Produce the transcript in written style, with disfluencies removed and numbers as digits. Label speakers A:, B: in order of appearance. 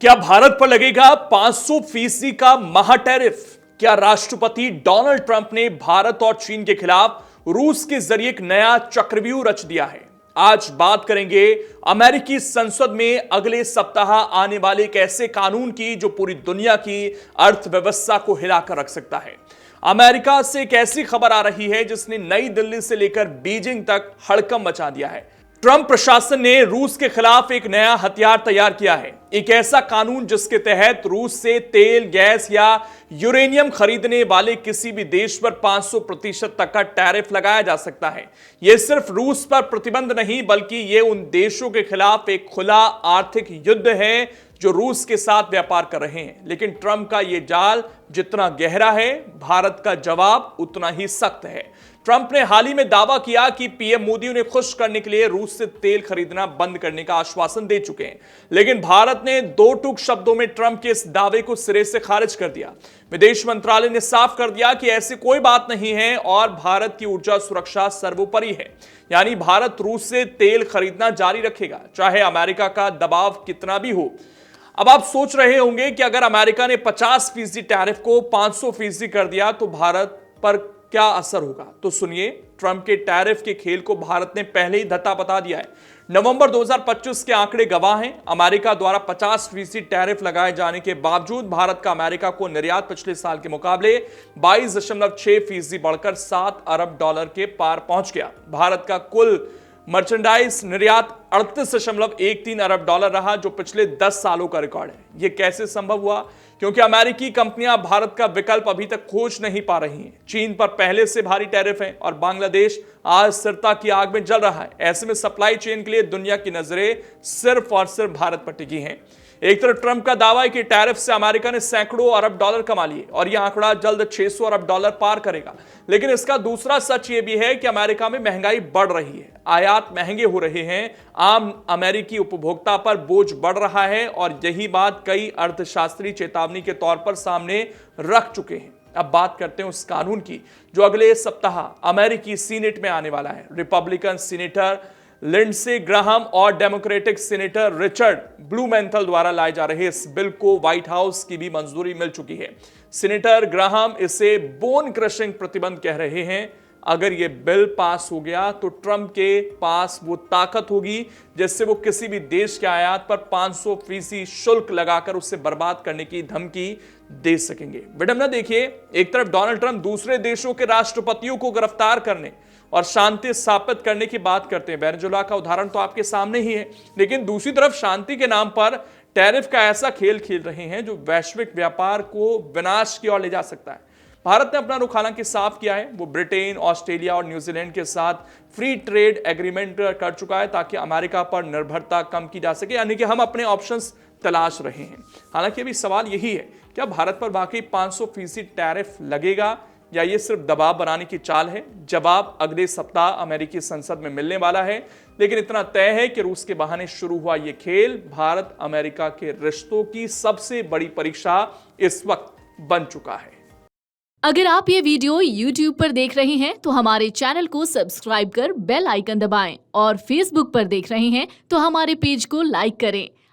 A: क्या भारत पर लगेगा 500% का महा टैरिफ? क्या राष्ट्रपति डोनाल्ड ट्रंप ने भारत और चीन के खिलाफ रूस के जरिए एक नया चक्रव्यूह रच दिया है? आज बात करेंगे अमेरिकी संसद में अगले सप्ताह आने वाले एक ऐसे कानून की जो पूरी दुनिया की अर्थव्यवस्था को हिलाकर रख सकता है। अमेरिका से एक ऐसी खबर आ रही है जिसने नई दिल्ली से लेकर बीजिंग तक हड़कंप मचा दिया है। ट्रंप प्रशासन ने रूस के खिलाफ एक नया हथियार तैयार किया है, एक ऐसा कानून जिसके तहत रूस से तेल, गैस या यूरेनियम खरीदने वाले किसी भी देश पर 500% तक का टैरिफ लगाया जा सकता है। यह सिर्फ रूस पर प्रतिबंध नहीं बल्कि यह उन देशों के खिलाफ एक खुला आर्थिक युद्ध है जो रूस के साथ व्यापार कर रहे हैं। लेकिन ट्रंप का यह जाल जितना गहरा है, भारत का जवाब उतना ही सख्त है। ट्रंप ने हाल ही में दावा किया कि पीएम मोदी उन्हें खुश करने के लिए रूस से तेल खरीदना बंद करने का आश्वासन दे चुके हैं, लेकिन भारत ने दो टूक शब्दों में ट्रंप के इस दावे को सिरे से खारिज कर दिया। विदेश मंत्रालय ने साफ कर दिया कि ऐसी कोई बात नहीं है और भारत की ऊर्जा सुरक्षा सर्वोपरि है। यानी भारत रूस से तेल खरीदना जारी रखेगा, चाहे अमेरिका का दबाव कितना भी हो। अब आप सोच रहे होंगे कि अगर अमेरिका ने 50% टैरिफ को 500% कर दिया तो भारत पर क्या असर होगा? तो सुनिए, ट्रंप के टैरिफ के खेल को भारत ने पहले ही धत्ता बता दिया है। नवंबर 2025 के आंकड़े गवाह हैं। अमेरिका द्वारा 50% टैरिफ लगाए जाने के बावजूद भारत का अमेरिका को निर्यात पिछले साल के मुकाबले 22.6% बढ़कर $7 अरब के पार पहुंच गया। भारत का कुल मर्चेंडाइज निर्यात $38.13 अरब रहा, जो पिछले 10 सालों का रिकॉर्ड है। यह कैसे संभव हुआ? क्योंकि अमेरिकी कंपनियां भारत का विकल्प अभी तक खोज नहीं पा रही हैं। चीन पर पहले से भारी टैरिफ है और बांग्लादेश अस्थिरता की आग में जल रहा है। ऐसे में सप्लाई चेन के लिए दुनिया की नजरें सिर्फ और सिर्फ भारत पर टिकी हैं। एक तरफ ट्रंप का दावा है कि टैरिफ से अमेरिका ने सैकड़ों अरब डॉलर कमा लिए और यह आंकड़ा जल्द 600 अरब डॉलर पार करेगा। लेकिन इसका दूसरा सच यह भी है कि अमेरिका में महंगाई बढ़ रही है, आयात महंगे हो रहे हैं, आम अमेरिकी उपभोक्ता पर बोझ बढ़ रहा है और यही बात कई अर्थशास्त्री चेतावनी के तौर पर सामने रख चुके हैं। अब बात करते हैं उस कानून की जो अगले सप्ताह अमेरिकी सीनेट में आने वाला है। रिपब्लिकन सीनेटर लिंडसे ग्राहम और डेमोक्रेटिक सीनेटर रिचर्ड ब्लूमेंथल द्वारा लाए जा रहे इस बिल को व्हाइट हाउस की भी मंजूरी मिल चुकी है। सीनेटर ग्राहम इसे बोन क्रशिंग प्रतिबंध कह रहे हैं। अगर यह बिल पास हो गया तो ट्रंप के पास वो ताकत होगी जिससे वो किसी भी देश के आयात पर 500% शुल्क लगाकर उसे बर्बाद करने की धमकी दे सकेंगे। विडंबना देखिए, एक तरफ डोनाल्ड ट्रंप दूसरे देशों के राष्ट्रपतियों को गिरफ्तार करने और शांति स्थापित करने की बात करते हैं। वेनेजुएला का उदाहरण तो आपके सामने ही है, लेकिन दूसरी तरफ शांति के नाम पर टैरिफ का ऐसा खेल खेल रहे हैं जो वैश्विक व्यापार को विनाश की ओर ले जा सकता है। भारत ने अपना रुख हालांकि साफ किया है। वो ब्रिटेन, ऑस्ट्रेलिया और न्यूजीलैंड के साथ फ्री ट्रेड एग्रीमेंट कर चुका है ताकि अमेरिका पर निर्भरता कम की जा सके, यानी कि हम अपने ऑप्शंस तलाश रहे हैं। हालांकि अभी सवाल यही है, क्या भारत पर वाकई 500% टैरिफ लगेगा या ये सिर्फ दबाव बनाने की चाल है? जवाब अगले सप्ताह अमेरिकी संसद में मिलने वाला है। लेकिन इतना तय है कि रूस के बहाने शुरू हुआ ये खेल भारत अमेरिका के रिश्तों की सबसे बड़ी परीक्षा इस वक्त बन चुका है।
B: अगर आप ये वीडियो YouTube पर देख रहे हैं तो हमारे चैनल को सब्सक्राइब कर बेल आइकन दबाएं और Facebook पर देख रहे हैं तो हमारे पेज को लाइक करें।